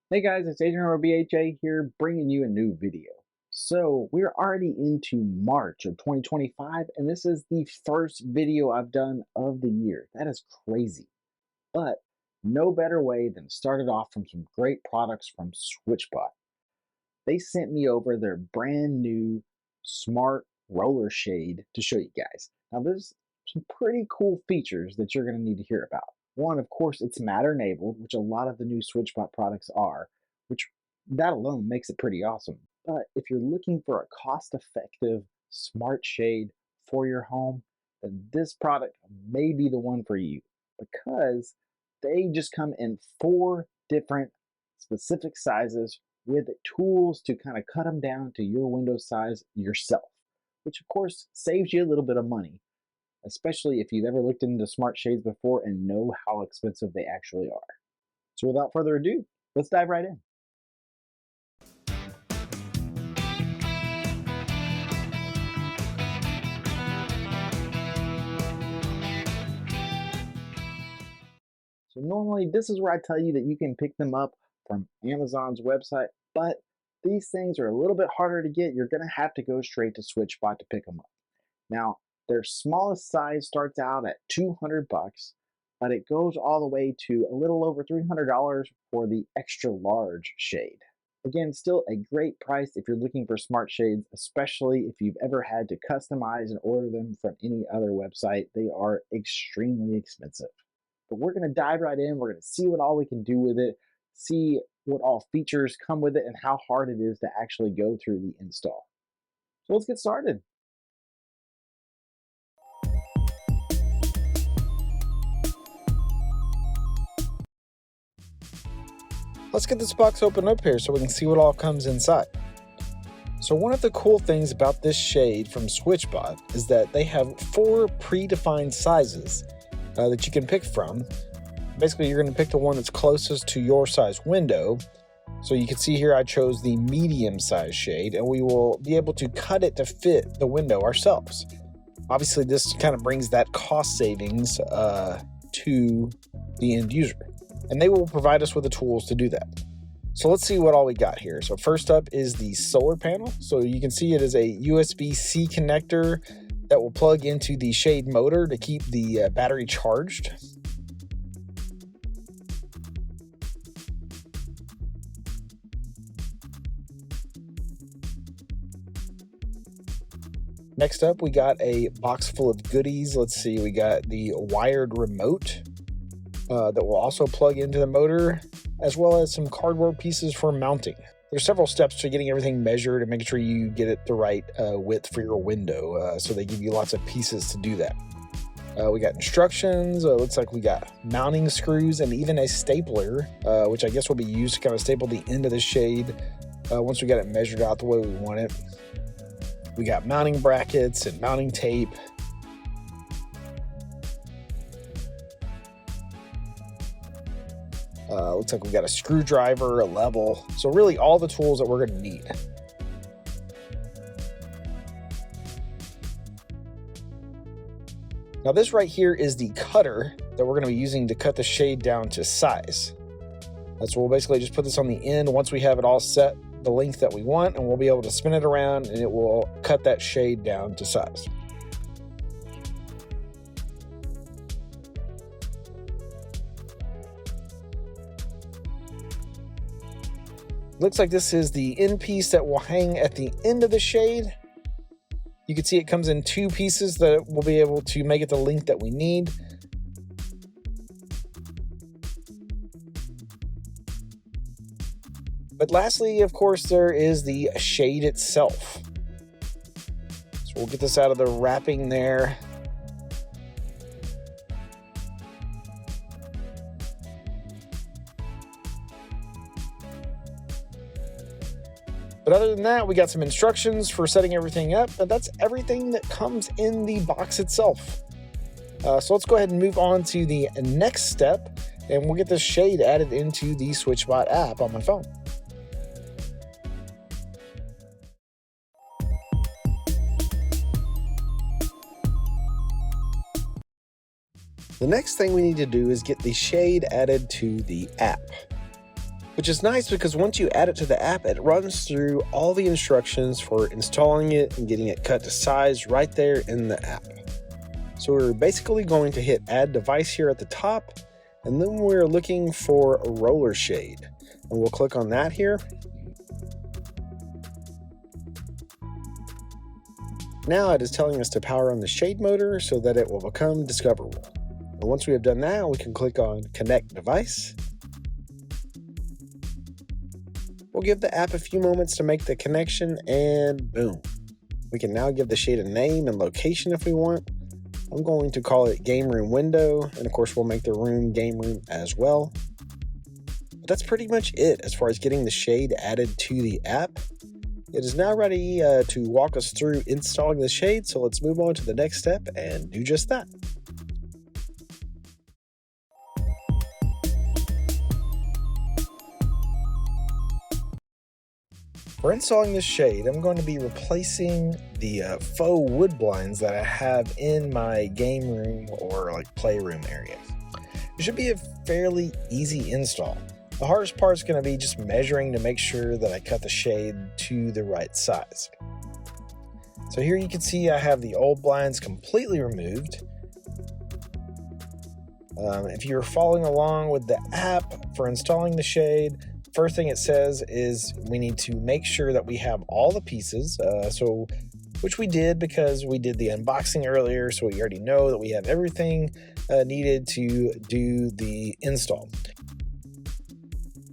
Hey guys, it's Adrian here bringing you a new video. So we're already into March of 2025 and this is the first video I've done of the year. That is crazy. But no better way than to start it off from some great products from Switchbot. They sent me over their brand new smart roller shade to show you guys. Now there's some pretty cool features that you're going to need to hear about. One, of course, it's Matter enabled, which a lot of the new Switchbot products are, which that alone makes it pretty awesome. But if you're looking for a cost-effective smart shade for your home, then this product may be the one for you because they just come in 4 different specific sizes with tools to kind of cut them down to your window size yourself, which of course saves you a little bit of money, especially if you've ever looked into smart shades before and know how expensive they actually are. So without further ado, let's dive right in. So normally this is where I tell you that you can pick them up from Amazon's website, but these things are a little bit harder to get. You're gonna have to go straight to Switchbot to pick them up. Now, their smallest size starts out at 200 bucks, but it goes all the way to a little over $300 for the extra large shade. Again, still a great price if you're looking for smart shades, especially if you've ever had to customize and order them from any other website. They are extremely expensive. But we're going to dive right in. We're going to see what all we can do with it, see what all features come with it, and how hard it is to actually go through the install. So let's get started. Let's get this box open up here so we can see what all comes inside. So one of the cool things about this shade from Switchbot is that they have 4 predefined sizes that you can pick from. Basically, you're going to pick the one that's closest to your size window. So you can see here I chose the medium size shade, and we will be able to cut it to fit the window ourselves. Obviously, this kind of brings that cost savings to the end user, and they will provide us with the tools to do that. So let's see what all we got here. So first up is the solar panel. So you can see it is a USB-C connector that will plug into the shade motor to keep the battery charged. Next up, we got a box full of goodies. Let's see, we got the wired remote that will also plug into the motor, as well as some cardboard pieces for mounting. There's several steps to getting everything measured and making sure you get it the right width for your window. So they give you lots of pieces to do that. We got instructions. Looks like we got mounting screws and even a stapler, which I guess will be used to kind of staple the end of the shade once we got it measured out the way we want it. We got mounting brackets and mounting tape. Looks like we got a screwdriver, a level. So really all the tools that we're going to need. Now this right here is the cutter that we're going to be using to cut the shade down to size. So we'll basically just put this on the end once we have it all set the length that we want, and we'll be able to spin it around and it will cut that shade down to size. Looks like this is the end piece that will hang at the end of the shade. You can see it comes in 2 pieces that will be able to make it the length that we need. But lastly, of course, there is the shade itself. So we'll get this out of the wrapping there. But other than that, we got some instructions for setting everything up, but that's everything that comes in the box itself. So let's go ahead and move on to the next step, and we'll get this shade added into the Switchbot app on my phone. The next thing we need to do is get the shade added to the app. which is nice because once you add it to the app, it runs through all the instructions for installing it and getting it cut to size right there in the app. So we're basically going to hit add device here at the top, and then we're looking for a roller shade, and we'll click on that here. Now it is telling us to power on the shade motor so that it will become discoverable. And once we have done that, we can click on connect device. We'll give the app a few moments to make the connection, and boom. We can now give the shade a name and location if we want. I'm going to call it game room window, and of course we'll make the room game room as well. But that's pretty much it as far as getting the shade added to the app. It is now ready to walk us through installing the shade, so let's move on to the next step and do just that. For installing this shade, I'm going to be replacing the faux wood blinds that I have in my game room or like playroom area. It should be a fairly easy install. The hardest part is going to be just measuring to make sure that I cut the shade to the right size. So here you can see I have the old blinds completely removed. If you're following along with the app for installing the shade, first thing it says is we need to make sure that we have all the pieces, which we did because we did the unboxing earlier, so we already know that we have everything needed to do the install.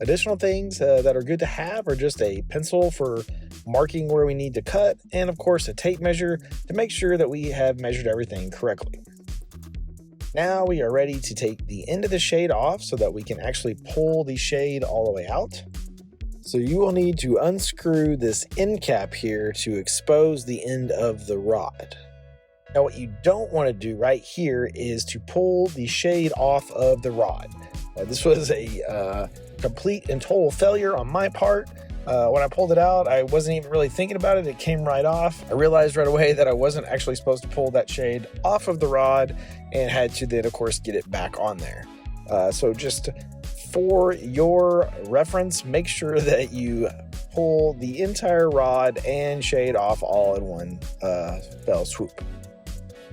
Additional things that are good to have are just a pencil for marking where we need to cut, and of course a tape measure to make sure that we have measured everything correctly. Now we are ready to take the end of the shade off so that we can actually pull the shade all the way out. So you will need to unscrew this end cap here to expose the end of the rod. Now what you don't want to do right here is to pull the shade off of the rod. This was a complete and total failure on my part. When I pulled it out, I wasn't even really thinking about it. It came right off. I realized right away that I wasn't actually supposed to pull that shade off of the rod and had to then, of course, get it back on there. So just for your reference, make sure that you pull the entire rod and shade off all in one fell swoop.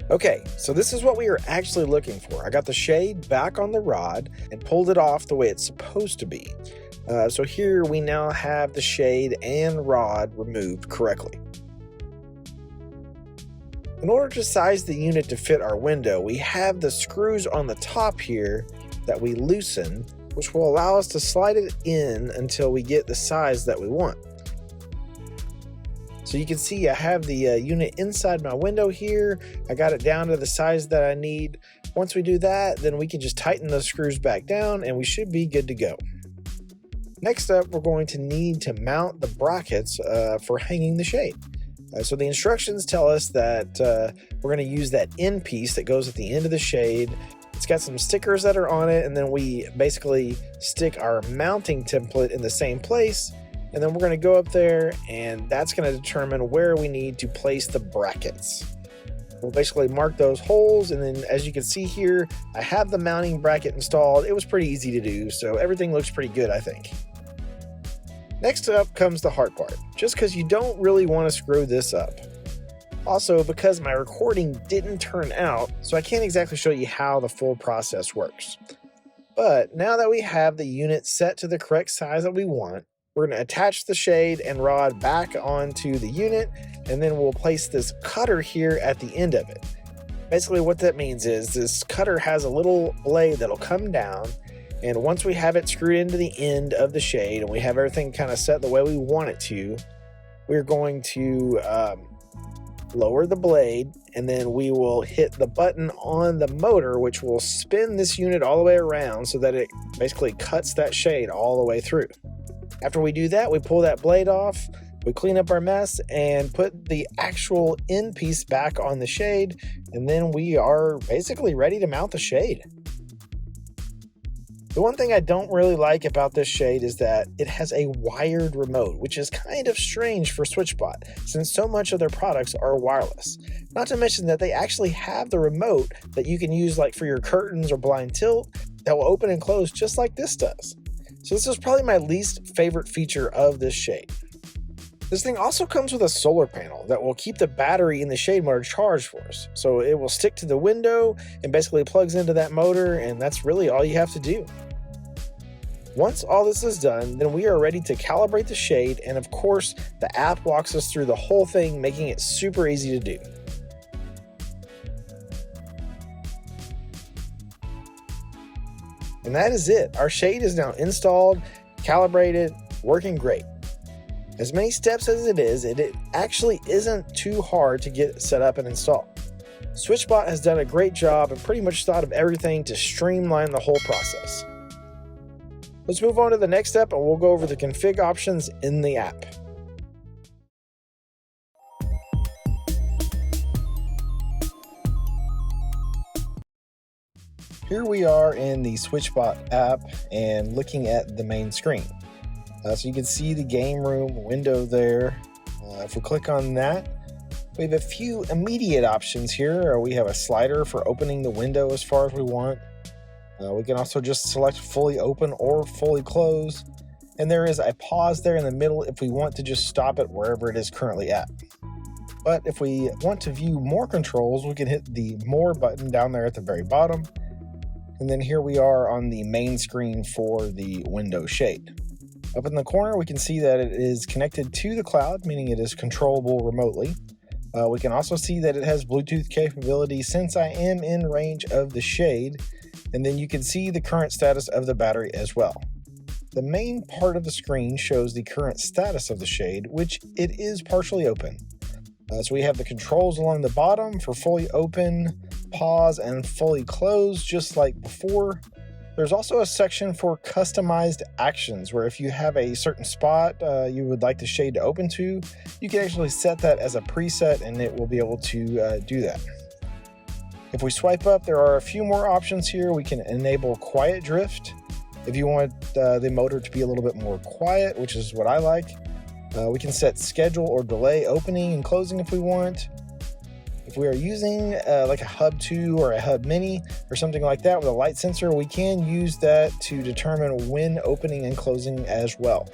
Okay, so this is what we are actually looking for. I got the shade back on the rod and pulled it off the way it's supposed to be. So here we now have the shade and rod removed correctly. In order to size the unit to fit our window, we have the screws on the top here that we loosen, which will allow us to slide it in until we get the size that we want. So you can see I have the unit inside my window here. I got it down to the size that I need. Once we do that, then we can just tighten the screws back down and we should be good to go. Next up, we're going to need to mount the brackets for hanging the shade. So the instructions tell us that we're going to use that end piece that goes at the end of the shade. It's got some stickers that are on it, and then we basically stick our mounting template in the same place, and then we're going to go up there, and that's going to determine where we need to place the brackets. We'll basically mark those holes, and then as you can see here, I have the mounting bracket installed. It was pretty easy to do, so everything looks pretty good, I think. Next up comes the hard part, just because you don't really want to screw this up. Also, because my recording didn't turn out, so I can't exactly show you how the full process works. But now that we have the unit set to the correct size that we want, we're going to attach the shade and rod back onto the unit, and then we'll place this cutter here at the end of it. Basically what that means is this cutter has a little blade that'll come down, and once we have it screwed into the end of the shade and we have everything kind of set the way we want it to, we're going to lower the blade, and then we will hit the button on the motor, which will spin this unit all the way around so that it basically cuts that shade all the way through. After we do that, we pull that blade off, we clean up our mess, and put the actual end piece back on the shade, and then we are basically ready to mount the shade. The one thing I don't really like about this shade is that it has a wired remote, which is kind of strange for Switchbot, since so much of their products are wireless. Not to mention that they actually have the remote that you can use like for your curtains or blind tilt that will open and close just like this does. So this is probably my least favorite feature of this shade. This thing also comes with a solar panel that will keep the battery in the shade motor charged for us. So it will stick to the window and basically plugs into that motor, and that's really all you have to do. Once all this is done, then we are ready to calibrate the shade, and of course, the app walks us through the whole thing, making it super easy to do. And that is it. Our shade is now installed, calibrated, working great. As many steps as it is, it actually isn't too hard to get set up and installed. Switchbot has done a great job and pretty much thought of everything to streamline the whole process. Let's move on to the next step and we'll go over the config options in the app. Here we are in the Switchbot app and looking at the main screen. So you can see the game room window there. If we click on that, we have a few immediate options here. We have a slider for opening the window as far as we want. We can also just select fully open or fully close. And there is a pause there in the middle if we want to just stop it wherever it is currently at. But if we want to view more controls, we can hit the more button down there at the very bottom. And then here we are on the main screen for the window shade. Up in the corner, we can see that it is connected to the cloud, meaning it is controllable remotely. We can also see that it has Bluetooth capability since I am in range of the shade. And then you can see the current status of the battery as well. The main part of the screen shows the current status of the shade, which it is partially open. So we have the controls along the bottom for fully open, pause, and fully close, just like before. There's also a section for customized actions, where if you have a certain spot you would like the shade to open to, you can actually set that as a preset and it will be able to do that. If we swipe up, there are a few more options here. We can enable quiet drift if you want the motor to be a little bit more quiet, which is what I like. We can set schedule or delay opening and closing if we want. If we are using like a Hub 2 or a Hub Mini or something like that with a light sensor, we can use that to determine when opening and closing as well.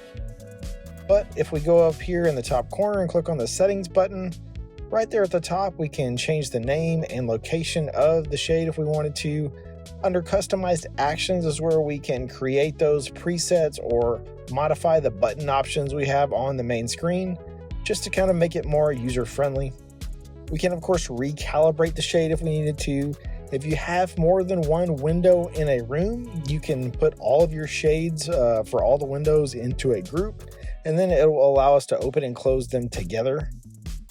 But if we go up here in the top corner and click on the settings button, right there at the top, we can change the name and location of the shade if we wanted to. Under customized actions is where we can create those presets or modify the button options we have on the main screen, just to kind of make it more user-friendly. We can of course recalibrate the shade if we needed to. If you have more than one window in a room, you can put all of your shades for all the windows into a group, and then it will allow us to open and close them together.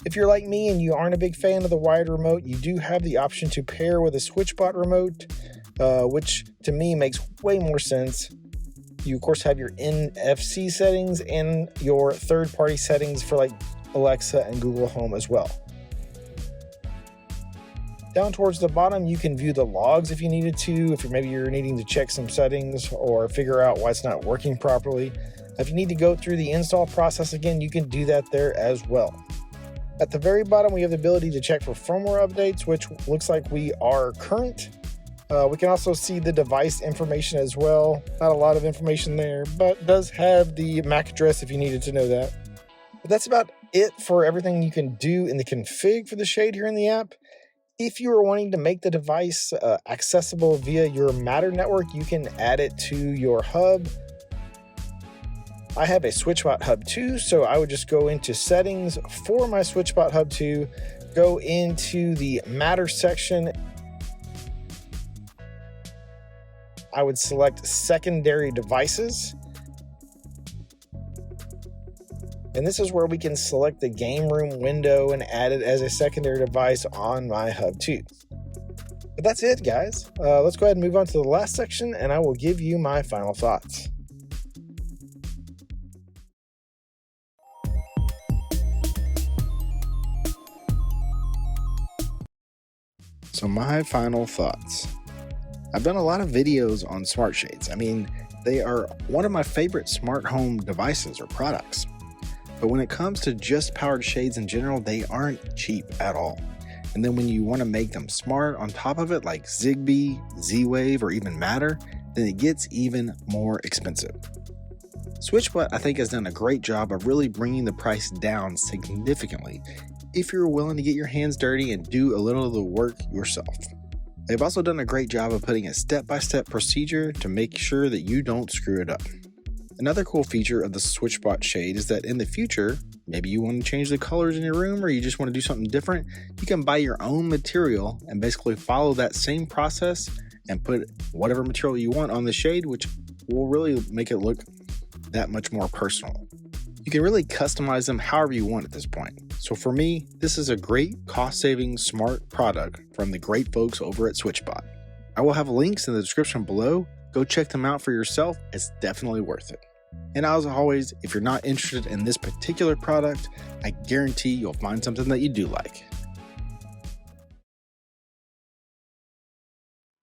If you're like me and you aren't a big fan of the wired remote, you do have the option to pair with a Switchbot remote, which to me makes way more sense. You of course have your NFC settings and your third-party settings for like Alexa and Google Home as well. Down towards the bottom, you can view the logs if you needed to, if maybe you're needing to check some settings or figure out why it's not working properly. If you need to go through the install process again, you can do that there as well. At the very bottom, we have the ability to check for firmware updates, which looks like we are current. We can also see the device information as well. Not a lot of information there, but does have the MAC address if you needed to know that. But that's about it for everything you can do in the config for the shade here in the app. If you are wanting to make the device accessible via your Matter network, you can add it to your hub. I have a Switchbot Hub 2, so I would just go into settings for my Switchbot Hub 2, go into the Matter section. I would select secondary devices. And this is where we can select the game room window and add it as a secondary device on my Hub 2. But that's it, guys. Let's go ahead and move on to the last section, and I will give you my final thoughts. So my final thoughts. I've done a lot of videos on smart shades. I mean, they are one of my favorite smart home devices or products. But when it comes to just powered shades in general, they aren't cheap at all. And then when you want to make them smart on top of it, like Zigbee, Z-Wave, or even Matter, then it gets even more expensive. Switchbot, I think, has done a great job of really bringing the price down significantly if you're willing to get your hands dirty and do a little of the work yourself. They've also done a great job of putting a step-by-step procedure to make sure that you don't screw it up. Another cool feature of the Switchbot shade is that in the future, maybe you want to change the colors in your room or you just want to do something different, you can buy your own material and basically follow that same process and put whatever material you want on the shade, which will really make it look that much more personal. You can really customize them however you want at this point. So for me, this is a great cost-saving smart product from the great folks over at Switchbot. I will have links in the description below. Go check them out for yourself. It's definitely worth it. And as always, if you're not interested in this particular product, I guarantee you'll find something that you do like.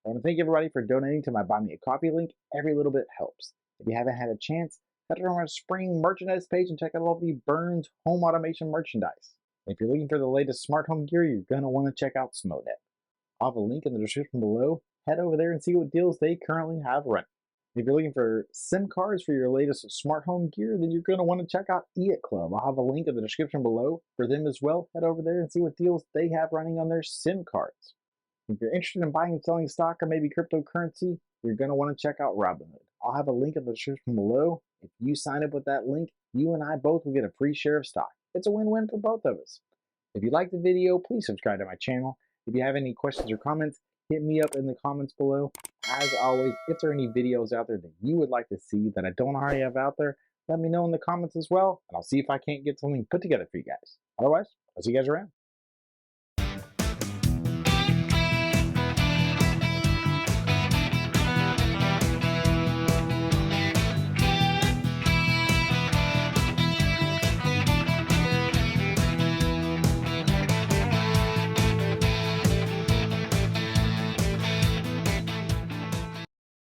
I want to thank everybody for donating to my Buy Me a Coffee link. Every little bit helps. If you haven't had a chance, head over to my spring merchandise page and check out all the Burns home automation merchandise. If you're looking for the latest smart home gear, you're going to want to check out SMONet. I'll have a link in the description below. Head over there and see what deals they currently have running. If you're looking for SIM cards for your latest smart home gear, then you're going to want to check out Eiotclub. I'll have a link in the description below for them as well. Head over there and see what deals they have running on their SIM cards. If you're interested in buying and selling stock or maybe cryptocurrency, you're going to want to check out Robinhood. I'll have a link in the description below. If you sign up with that link, you and I both will get a free share of stock. It's a win-win for both of us. If you liked the video, please subscribe to my channel. If you have any questions or comments, hit me up in the comments below. As always, if there are any videos out there that you would like to see that I don't already have out there, let me know in the comments as well, and I'll see if I can't get something put together for you guys. Otherwise, I'll see you guys around.